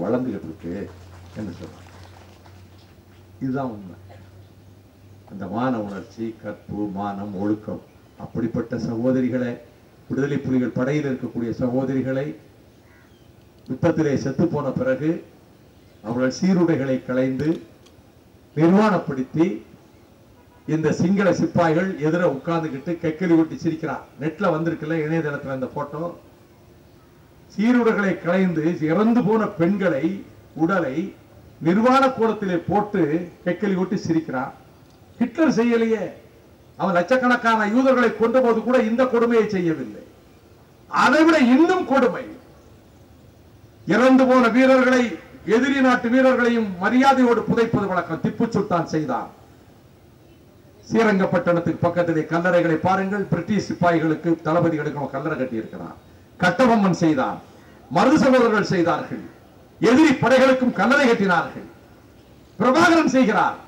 வளர்ந்துகிட்டு இருக்கு என்று சொல்றாங்க. இதுதான் உண்மை. அந்த மான உணர்ச்சி, கற்பு, மானம், ஒழுக்கம், அப்படிப்பட்ட சகோதரிகளை, விடுதலை புலிகள் படையில் இருக்கக்கூடிய சகோதரிகளை யுத்தத்திலே செத்து போன பிறகு அவர்கள் சீருடைகளை களைந்து நிர்வாணப்படுத்தி இந்த சிங்கள சிப்பாய்கள் எதிர உட்கார்ந்துகிட்டு கெக்கலி விட்டு சிரிக்கிறார். நெட்ல வந்திருக்குல்ல, இணையதளத்தில் இந்த போட்டோ. சீருடைகளை களைந்து இறந்து போன பெண்களை உடலை நிர்வாண கோலத்திலே போட்டு கெக்கலி விட்டு சிரிக்கிறார். ஹிட்லர் செய்யலையே. அவன் லட்சக்கணக்கான யூதர்களை கொண்ட போது கூட இந்த கொடுமையை செய்யவில்லை. அதைவிட இன்னும் கொடுமை, இறந்து போன வீரர்களை, எதிரி நாட்டு வீரர்களையும் மரியாதையோடு புதைப்பது வழக்கம் திப்பு சுல்தான் செய்தார். ஸ்ரீரங்கப்பட்டணத்துக்கு பக்கத்திலே கல்லறைகளை பாருங்கள். பிரிட்டிஷ் சிப்பாய்களுக்கு, தளபதிகளுக்கு கல்லறை கட்டி இருக்கிறார். கட்டபொம்மன் செய்தார். மருது சகோதரர்கள் செய்தார்கள். எதிரி படைகளுக்கும் கல்லறை கட்டினார்கள். பிரபாகரன் செய்கிறார்.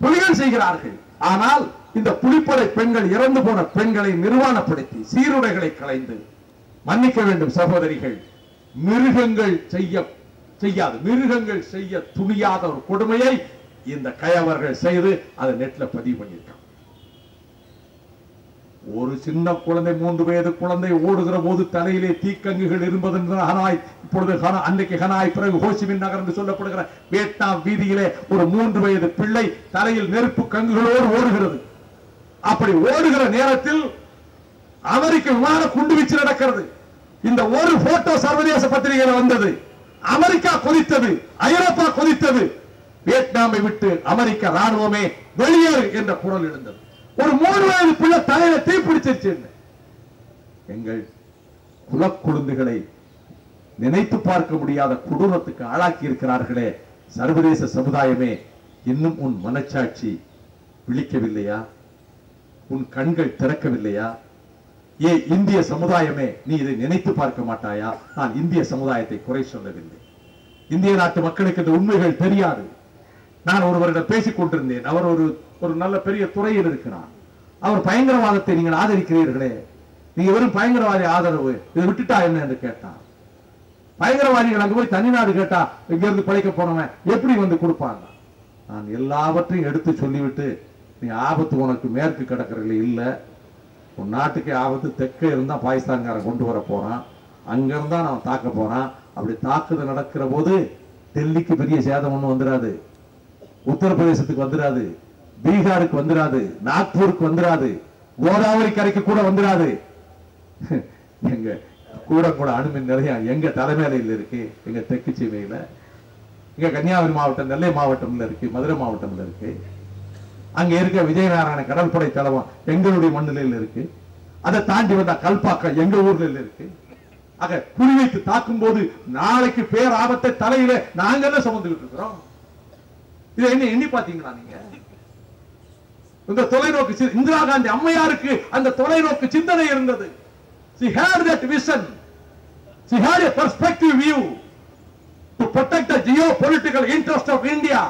புலிகள் செய்கிறார்கள். ஆனால் இந்த புலிப்படை பெண்கள், இறந்து போன பெண்களை நிர்வாணப்படுத்தி சீருடைகளை களைந்து, மன்னிக்க வேண்டும் சகோதரிகள், மிருகங்கள் செய்யாது, மிருகங்கள் செய்ய துணியாத ஒரு கொடுமையை இந்த கயவர்கள் செய்து அதை நெட்ல பதிவு பண்ணியிருக்காங்க. ஒரு சின்ன குழந்தை, 3 வயது குழந்தை ஓடுகிற போது தலையிலே தீக்கங்குகள் இருப்பது ஹனாய், இப்பொழுது அன்றைக்கு ஹனாய், பிறகு ஹோசிமின் நகர் என்று சொல்லப்படுகிற வியட்நாம் வீதியிலே ஒரு 3 வயது பிள்ளை தலையில் நெருப்பு கங்குகளோடு ஓடுகிறது. அப்படி ஓடுகிற நேரத்தில் அமெரிக்க விமான குண்டுவீச்சு நடக்கிறது. இந்த ஒரு போட்டோ சர்வதேச பத்திரிகையில் வந்தது. அமெரிக்கா கொதித்தது, ஐரோப்பா கொதித்தது. வியட்நாமை விட்டு அமெரிக்க ராணுவமே வெளியேறு என்ற குரல் எழுந்தது. ஒரு 3 வயது பிள்ளை தலையில தீப்பிடிச்சிருச்சு. எங்கள் குலக்குழுந்துகளை நினைத்து பார்க்க முடியாத கொடூரத்துக்கு ஆளாக்கி இருக்கிறார்களே. சர்வதேச சமுதாயமே, இன்னும் உன் மனச்சாட்சி விழிக்கவில்லையா? உன் கண்கள் திறக்கவில்லையா? ஏ இந்திய சமுதாயமே, நீ இதை நினைத்து பார்க்க மாட்டாயா? நான் இந்திய சமுதாயத்தை குறை சொல்லவில்லை. இந்திய நாட்டு மக்களுக்கு இந்த உண்மைகள் தெரியாது. நான் ஒருவரிடம் பேசிக் கொண்டிருந்தேன். அவர் ஒரு நல்ல பெரிய துறையில் இருக்கிறார். அவர் பயங்கரவாதத்தை நீங்கள் ஆதரிக்கிறீர்களே, நீங்க வெறும் பயங்கரவாதி ஆதரவு, இதை விட்டுட்டா என்ன என்று கேட்டார். பயங்கரவாதிகள் அங்க போய் தனிநாடு கேட்டா இங்க இருந்து பழைக்க போனவன் எப்படி வந்து கொடுப்பாங்க? நான் எல்லாவற்றையும் எடுத்து சொல்லிவிட்டு, நீ ஆபத்து உனக்கு மேற்கு கடற்கரையில் இல்ல, உன் நாட்டுக்கு ஆபத்து தெற்கே இருந்தா பாகிஸ்தான்காரன் கொண்டு வர போறான், அங்க இருந்தா நான் தாக்க போறான். அப்படி தாக்குதல் நடக்கிற போது டெல்லிக்கு பெரிய சேதம் ஒண்ணு வந்துடாது, உத்தரப்பிரதேசத்துக்கு வந்துடாது, பீகாருக்கு வந்துடாது, நாக்பூருக்கு வந்துடாது, கோதாவரி கரைக்கு கூட வந்துடாது. எங்க கூட அணுமின் நிலையம் எங்க தலைமையில இருக்கு, எங்க தெற்கு சீமையில, இங்க கன்னியாகுமரி மாவட்டம், நெல்லை மாவட்டம்ல இருக்கு, மதுரை மாவட்டம்ல இருக்கு. அங்க இருக்க விஜயநாராயண கடற்படை தளம் எங்களுடைய மண்ணிலையில் இருக்கு. அதை தாண்டி வந்தா கல்பாக்கம் எங்க ஊர்ல இருக்கு. ஆக குறி வைத்து தாக்கும் போது நாளைக்கு பேர் ஆபத்தை தலையில நாங்க சுமந்துகிட்டு இருக்கிறோம். இதை என்ன எண்ணி பாத்தீங்களா நீங்க? இந்த தொலைநோக்கு இந்திரா காந்தி அம்மையாருக்கு அந்த தொலைநோக்கு சிந்தனை இருந்தது. She had that vision. She had a perspective view to protect the geopolitical interest of India.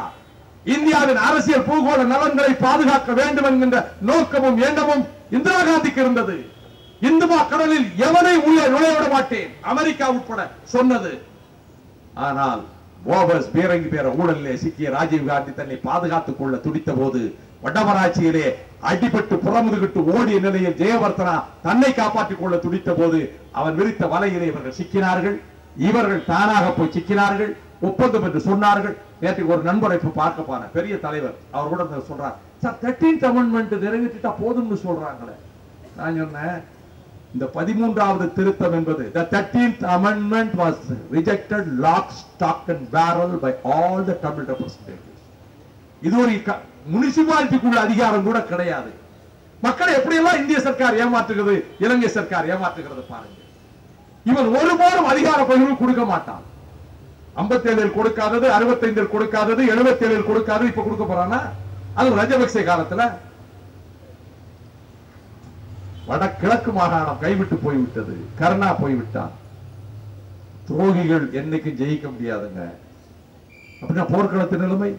இந்தியாவின் அரசியல் பூகோள நலன்களை பாதுகாக்க வேண்டும் என்கின்ற நோக்கமும் எண்ணமும் இந்திரா காந்திக்கு இருந்தது. இந்துமா கடலில் எவனை உள்ளே நுழைவிட மாட்டேன், அமெரிக்கா உட்பட சொன்னது. ஆனால் போபஸ் பீரங்கி பேர ஊழலிலே சிக்கிய ராஜீவ் காந்தி தன்னை பாதுகாத்துக் கொள்ள துடித்த போது, வடமராட்சியிலே அடிபட்டு புறமுதுகிட்டு ஓடிய நிலையில் ஜெயவர்தனா தன்னை காப்பாற்றிக் கொள்ள துடித்த போது அவன் விரித்த வலையிலே இவர்கள் சிக்கினார்கள். இவர்கள் தானாக போய் சிக்கினார்கள். ஒப்பந்தம் என்று சொன்னார்கள். நேற்று ஒரு நண்பரை பார்க்க போன பெரிய தலைவர், அவர் கூட சொல்றார், சார் 13th அமெண்ட்மெண்ட் நிறைவேற்றிட்டா போதும்னு சொல்றாங்களே. நான் சொன்னேன், இந்த 13வது திருத்தம் என்பது, the 13th amendment was rejected lock, stock and barrel by all the Tamil representatives. இது ஒரு முனிசிபாலிட்டிக்குள்ள அதிகாரம் கூட கிடையாது. மக்களை எப்படியெல்லாம் இந்திய சர்க்கார் ஏமாற்றுகிறது, இலங்கை சர்க்கார் ஏமாற்றுகிறது பாருங்க. இவன் ஒருபோதும் அதிகார பகிர்வு கொடுக்க மாட்டான். 57 கொடுக்காதது, 65 கொடுக்காதது, 77 கொடுக்காதது, இப்ப கொடுக்க போறானா? அது ராஜபக்சே காலத்துல. வடகிழக்கு மாகாணம் கைவிட்டு போய்விட்டது, கருணா போய்விட்டான். துரோகிகள் என்னைக்கும் ஜெயிக்க முடியாதுங்க. அப்படின்னா போர்க்களத்து நிலைமை,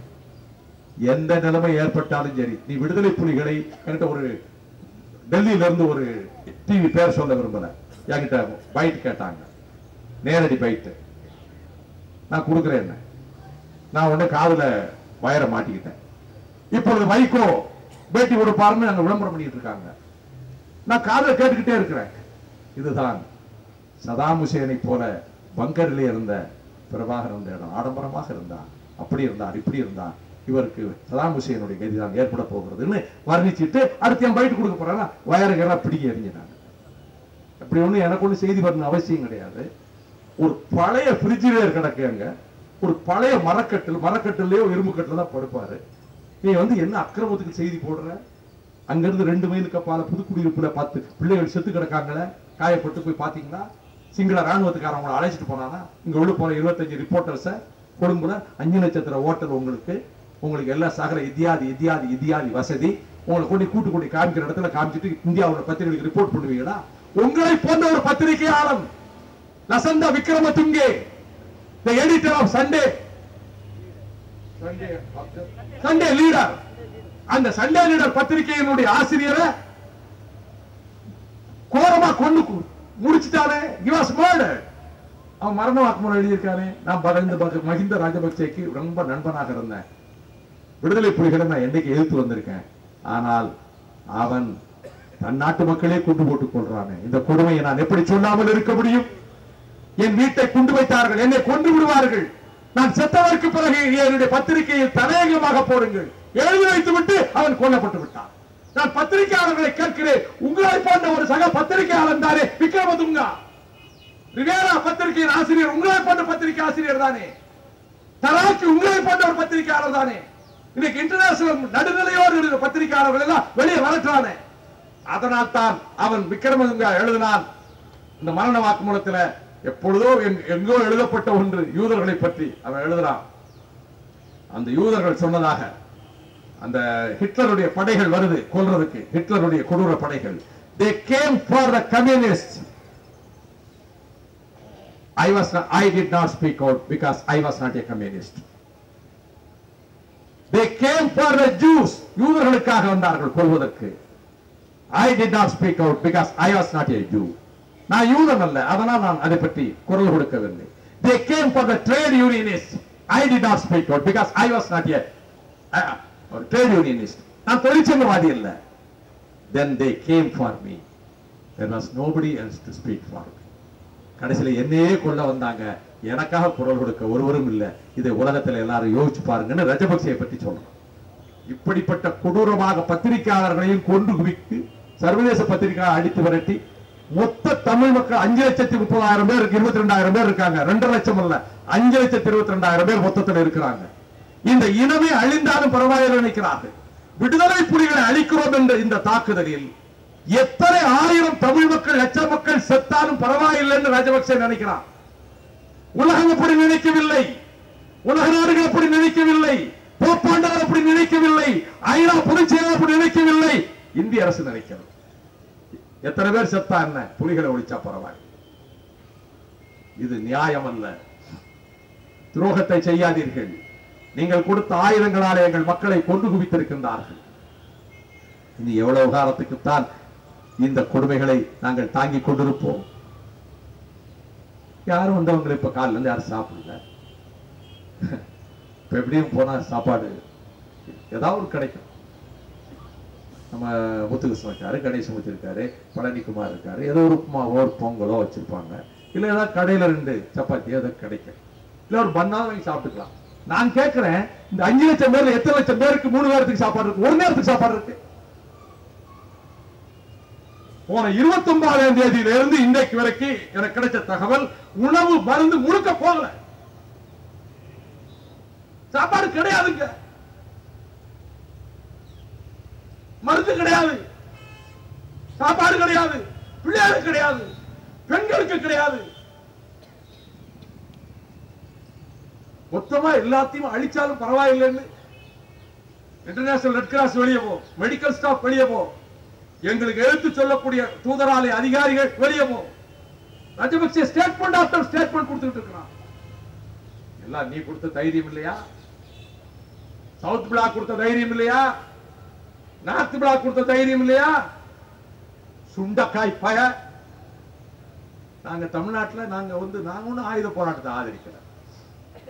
எந்த நிலைமை ஏற்பட்டாலும் சரி, நீ விடுதலை புலிகளை என்கிட்ட ஒரு டெல்லியில இருந்து ஒரு டிவி பேர் சொல்ல விரும்பல, என்கிட்ட பைட் கேட்டாங்க, நேரடி பைட். நான் கொடுக்கிறேன். நான் உடனே காதுல வயரை மாட்டிக்கிட்டேன். இப்பொழுது வைகோ பேட்டி கொடுப்பாருன்னு நாங்க விளம்பரம் பண்ணிட்டு இருக்காங்க. நான் காதுல கேட்டுக்கிட்டே இருக்கிறேன். இதுதான் சதாம் ஹுசேனை போல பங்கரிலே இருந்த பிரபாகரன் இடம் ஆடம்பரமாக இருந்தான், அப்படி இருந்தார், இப்படி இருந்தார், இவருக்கு சதாம் ஹுசேனுடைய கதிதான் ஏற்பட போகிறதுன்னு வர்ணிச்சுட்டு அடுத்து என் பைட்டு கொடுக்க போறாங்க. வயறுகெல்லாம் பிடிக்க எறிஞ்சினாங்க. அப்படி ஒண்ணு எனக்கு ஒண்ணு செய்தி வரணும் அவசியம் கிடையாது. ஒரு பழைய பிரிட்ஜிலேயர் கிடக்கு, அங்க ஒரு பழைய மரக்கட்டிலையோ இரும்பு கட்டில தான் படுப்பாரு. நீ என்ன அக்கிரமத்துக்கு செய்தி போடுற? அங்கிருந்து 2 மைலுக்கு அப்பால புதுக்குடியிருப்புல 10 பிள்ளைகள் செத்து கிடக்காங்களே, காயப்பட்டு போய் பாத்தீங்களா? சிங்கள ராணுவத்துக்காரவங்களை அழைச்சிட்டு போனானா? இங்க உள்ள போன 25 ரிப்போர்ட்டர்ஸ கொழும்புல 5 நட்சத்திர ஹோட்டல் உங்களுக்கு எல்லாம் சகல இத்தியாதி வசதி உங்களை கூட்டு காமிக்கிற இடத்துல காமிச்சிட்டு இந்தியாவோட பத்திரிகைகளுக்கு ரிப்போர்ட் பண்ணுவீங்களா? உங்களை போன்ற ஒரு பத்திரிகையாளன் Lasantha Wickrematunge, the editor of Sunday Leader, அந்த சண்டே லீடர் பத்திரிகையினுடைய ஆசிரியரை கோரமா கொண்டு முடிச்சுட்டானே. he was murdered. அவன் மரண வாக்குமூலம் எழுதியிருக்கானே. நான் மஹிந்த ராஜபக்சேக்கு ரொம்ப நண்பனாக இருந்தேன். விடுதலை புலிகளை நான் என்னைக்கு எதிர்த்து வந்திருக்கேன். ஆனால் அவன் தன் நாட்டு மக்களே குண்டு போட்டுக் கொள்றானே. இந்த கொடுமையை நான் எப்படி சொல்லாமல் இருக்க முடியும்? என் வீட்டை குண்டு வைத்தார்கள், என்னை கொண்டு விடுவார்கள். நான் செத்ததற்கு பிறகு என்னுடைய பத்திரிகையில் தலையங்கமாக போடுங்கள், எழுதி வைத்து விட்டு அவன் கொல்லப்பட்டு விட்டான். நான் பத்திரிகையாளர்களை கேட்கிறேன், உங்களை போன்ற ஒரு சக பத்திரிகையாளர் தானே விக்ரமதுங்கா? ரிவேரா பத்திரிகையின் ஆசிரியர் உங்களை போன்ற பத்திரிகை ஆசிரியர் தானே? தராக்கி உங்களை போன்ற ஒரு பத்திரிகையாளர் தானே? இன்னைக்கு இன்டர்நேஷனல் நடுநிலையோடு பத்திரிகையாளர்கள் எல்லாம் வெளியே வரட்டானே. அதனால் தான் அவன் விக்ரமதுங்கா எழுதினான் இந்த மரண வாக்குமூலத்துல. எப்பொழுதோ எங்கோ எழுதப்பட்ட ஒன்று யூதர்களை பற்றி அவன் எழுதுறான். அந்த யூதர்கள் சொன்னதாக அந்த ஹிட்லருடைய படைகள் வருது கொல்றதுக்கு, ஹிட்லருடைய கொடூர படைகள். they came for the communists. I did not speak out because I was not a communist. they came for the Jews. யூதர்களுக்காக வந்தார்கள் கொல்வதற்கு. I did not speak out because I was not a Jew. நான் யூதன் அல்ல, அதனால் நான் அதை பற்றி குரல் கொடுக்கவில்லை. they came for the trade unionists. I did not speak out because I was not a trade unionist. நான் தொழிற்சங்கவாதி அல்ல. then they came for me. there was nobody else to speak for me. கடைசியில் என்னையே கொல்ல வந்தாங்க, எனக்காக குரல் கொடுக்க ஒருவரும் இல்லை. இதை உலகத்தில் எல்லாரும் யோசிச்சு பாருங்கன்னு ராஜபக்சேயை பற்றி சொல்றோம். இப்படிப்பட்ட கொடூரமாக பத்திரிகையாளர்களையும் கொண்டு குவித்து சர்வதேச பத்திரிகை அடித்து விரட்டி மொத்த தமிழ் மக்கள் 5,30,000 பேர் 22,000 பேர் இருக்காங்க. 2 லட்சம் அல்ல, 5,22,000 பேர் மொத்தத்தில் இருக்கிறாங்க. இந்த இனமே அழிந்தாலும் பரவாயில்லை நினைக்கிறார்கள். விடுதலை புலிகளை அழிக்கிறோம் என்ற இந்த தாக்குதலில் எத்தனை 1000 தமிழ் மக்கள் லட்சம் மக்கள் செத்தாலும் பரவாயில்லை என்று ராஜபக்சே நினைக்கிறார். உலகம் அப்படி நினைக்கவில்லை, உலக நாடுகள் அப்படி நினைக்கவில்லை, போப்பாண்டவர் அப்படி நினைக்கவில்லை, ஐநா பொதுச் செயலாளர் அப்படி நினைக்கவில்லை, இந்திய அரசு நினைக்கிறது. எத்தனை பேர் செத்தா என்ன, புலிகளை ஒழிச்சா பரவாயில்லை. இது நியாயம் அல்ல. துரோகத்தை செய்யாதீர்கள். நீங்கள் கொடுத்த ஆயுதங்களாலே எங்கள் மக்களை கொண்டு குவித்திருக்கின்றார்கள். இனி எவ்வளவு காலத்துக்குத்தான் இந்த கொடுமைகளை நாங்கள் தாங்கிக் கொண்டிருப்போம்? யாரும் வந்தவங்களை இப்ப காலில இருந்து யாரும் சாப்பிடல. இப்ப எப்படியும் போனா சாப்பாடு ஏதாவது கிடைக்கும். நம்ம முத்துகிருஷ்ணன் இருக்காரு, கணேசமூர்த்தி இருக்காரு, பழனிக்குமார் இருக்காரு, ஏதோ ஒரு உப்புமாவோ ஒரு பொங்கலோ வச்சிருப்பாங்க. இல்ல ஏதாவது கடையில 2 சப்பாத்தி ஏதோ கிடைக்கும், இல்ல ஒரு பன்னாவது வாங்கி சாப்பிட்டுக்கலாம். நான் கேட்கிறேன், இந்த 5 லட்சம் பேர்ல எத்தனை லட்சம் பேருக்கு 3 நேரத்துக்கு சாப்பாடு இருக்கு, 1 நேரத்துக்கு சாப்பாடு இருக்கு? போன 29ஆம் தேதியில இருந்து இன்றைக்கு வரைக்கும் எனக்கு கிடைச்ச தகவல், உணவு மருந்து முழுக்க போகல, சாப்பாடு கிடையாதுங்க, மருந்து கிடையாது, சாப்பாடு கிடையாது, பிள்ளைகளுக்கு கிடையாது, பெண்களுக்கு கிடையாது. மொத்தமா எல்லாத்தையும் அழிச்சாலும் பரவாயில்லைன்னு இன்டர்நேஷனல் ரெட் கிராஸ் வெளியே போ, மெடிக்கல் ஸ்டாஃப் வெளியே போ, எங்களுக்கு எழுத்து சொல்லக்கூடிய தூதராலய அதிகாரிகள் வெளியே போ. ராஜபக்சே ஸ்டேட்மெண்ட் ஆஃப்டர் ஸ்டேட்மெண்ட் கொடுத்துட்டு இருக்கிறான். எல்லாம் நீ கொடுத்த தைரியம் இல்லையா? சவுத் பிளாக் கொடுத்த தைரியம் இல்லையா? நார்த் பிளாக் கொடுத்த தைரியம் இல்லையா? சுண்டக்காய் பய. நாங்க தமிழ்நாட்டில் நாங்க ஒன்னும் ஆயுத போராட்டத்தை ஆதரிக்கல.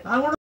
நான்